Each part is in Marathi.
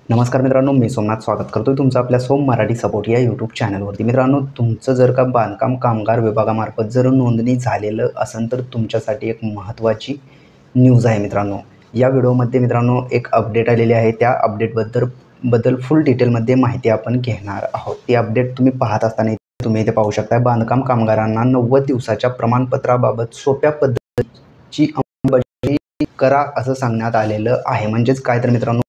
नमस्कार मित्रांनो, मी सोमनाथ स्वागत करतोय तुमचं आपल्या सोम मराठी सपोर्ट या यूट्यूब चॅनलवरती। मित्रांनो, तुमचं जर का बांधकाम कामगार विभागामार्फत जर नोंदणी झालेलं असेल तर तुमच्यासाठी एक महत्त्वाची न्यूज आहे मित्रांनो। या व्हिडिओमध्ये मित्रांनो एक अपडेट आलेली आहे, त्या अपडेटबद्दल फुल डिटेलमध्ये माहिती आपण घेणार आहोत। ती अपडेट तुम्ही पाहत असताना तुम्ही इथे पाहू शकता, बांधकाम कामगारांना 90 दिवसाच्या प्रमाणपत्राबाबत सोप्या पद्धतीची अंमलबजावणी करा असं सांगण्यात आलेलं आहे। म्हणजेच काय तर मित्रांनो,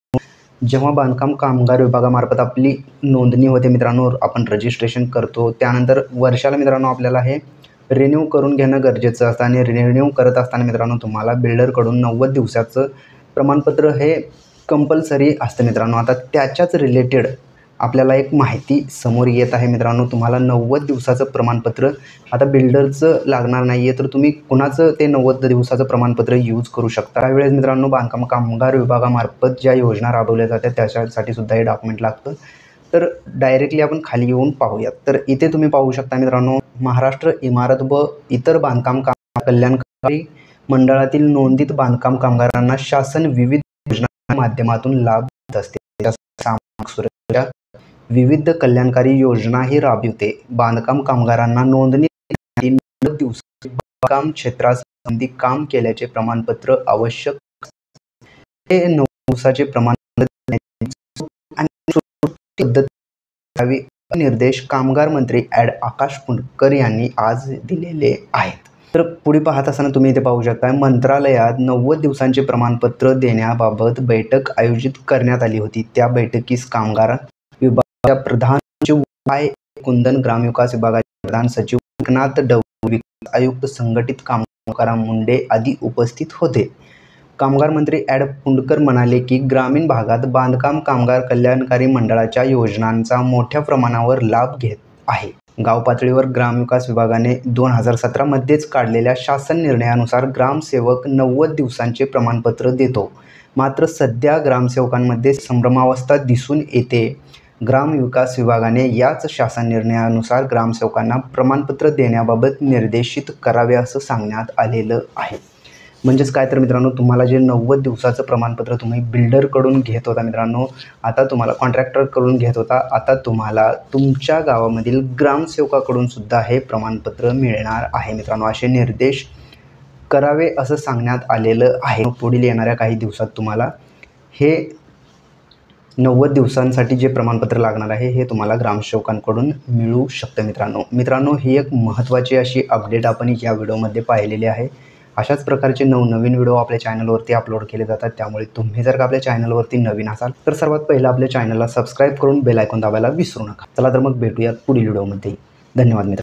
जेव्हा बांधकाम कामगार विभागामार्फत आपली नोंदणी होते मित्रांनो, आपण रजिस्ट्रेशन करतो, त्यानंतर वर्षाला मित्रांनो आपल्याला हे रिन्यू करून घेणं गरजेचं असतं आणि रिन्यू करत असताना मित्रांनो तुम्हाला बिल्डरकडून 90 दिवसाचं प्रमाणपत्र हे कंपल्सरी असतं मित्रांनो। आता त्याच्याच रिलेटेड आपल्याला एक माहिती समोर येत आहे मित्रांनो। तुम्हाला 90 दिवसाचं प्रमाणपत्र आता बिल्डरचं लागणार नाही आहे, तर तुम्ही कुणाचं ते 90 दिवसाचं प्रमाणपत्र यूज करू शकता। त्यावेळेस मित्रांनो बांधकाम कामगार विभागामार्फत ज्या योजना राबवल्या जातात त्याच्यासाठी सुद्धा हे डॉक्युमेंट लागतं। तर डायरेक्टली आपण खाली येऊन पाहूयात। तर इथे तुम्ही पाहू शकता मित्रांनो, महाराष्ट्र इमारत व इतर बांधकाम कल्याणकारी मंडळातील नोंदित बांधकाम कामगारांना शासन विविध योजनांच्या माध्यमातून लाभ देत असते। सामाजिक सुरक्षा विविध कल्याणकारी योजनाही राबविते। बांधकाम कामगारांना नोंदणी 90 दिवसात बांधकाम क्षेत्रासंबंधी काम केल्याचे प्रमाणपत्र आवश्यक हे 90 दिवसाचे प्रमाणपत्र आणि निर्देश कामगार मंत्री आकाश पुंडकर यांनी आज दिलेले आहेत। तर पुढे पाहत असताना तुम्ही इथे पाहू शकता, मंत्रालयात 90 दिवसांचे प्रमाणपत्र देण्याबाबत बैठक आयोजित करण्यात आली होती। त्या बैठकीस कामगार विभागाच्या प्रधान सचिव कुंदन, ग्रामविकास विभागाचे प्रधान सचिव एकनाथ डवळे, विकास आयुक्त संघटित कामगार मुंडे आदी उपस्थित होते। कामगार मंत्री पुंडकर म्हणाले की ग्रामीण भागात बांधकाम कामगार कल्याणकारी मंडळाच्या योजनांचा मोठ्या प्रमाणावर लाभ घेत आहे। गाव पातळीवर ग्रामविकास विभागाने 2017 मध्येच काढलेल्या शासन निर्णयानुसार ग्रामसेवक 90 दिवसांचे प्रमाणपत्र देतो। मात्र सध्या ग्रामसेवकांमध्ये संभ्रमावस्था दिसून येते। ग्रामविकास विभागाने याच शासन निर्णयानुसार ग्रामसेवकांना प्रमाणपत्र देण्याबाबत निर्देशित करावे असं सांगण्यात आलेलं आहे। म्हणजेच काय तर मित्रांनो, तुम्हाला जे 90 दिवसाचं प्रमाणपत्र तुम्ही बिल्डरकडून घेत होता मित्रांनो, आता तुम्हाला कॉन्ट्रॅक्टरकडून घेत होता, आता तुम्हाला तुमच्या गावामधील ग्रामसेवकाकडून सुद्धा हे प्रमाणपत्र मिळणार आहे मित्रांनो। असे निर्देश करावे असं सांगण्यात आलेलं आहे। पुढील येणाऱ्या काही दिवसात तुम्हाला हे 90 दिवसांसाठी जे प्रमाणपत्र लागणार आहे हे तुम्हाला ग्रामसेवकांकडून मिळू शकतं मित्रांनो ही एक महत्त्वाची अशी अपडेट आपण या व्हिडिओमध्ये पाहिलेली आहे। अशाच प्रकारचे नवनवीन व्हिडिओ आपल्या चॅनलवरती अपलोड केले जातात, त्यामुळे तुम्ही जर का आपल्या चॅनलवरती नवीन असाल तर सर्वात पहिला आपल्या चॅनलला सबस्क्राईब करून बेल आयकॉन दाबायला विसरू नका। चला तर मग भेटूयात पुढील व्हिडिओमध्ये। धन्यवाद मित्रांनो।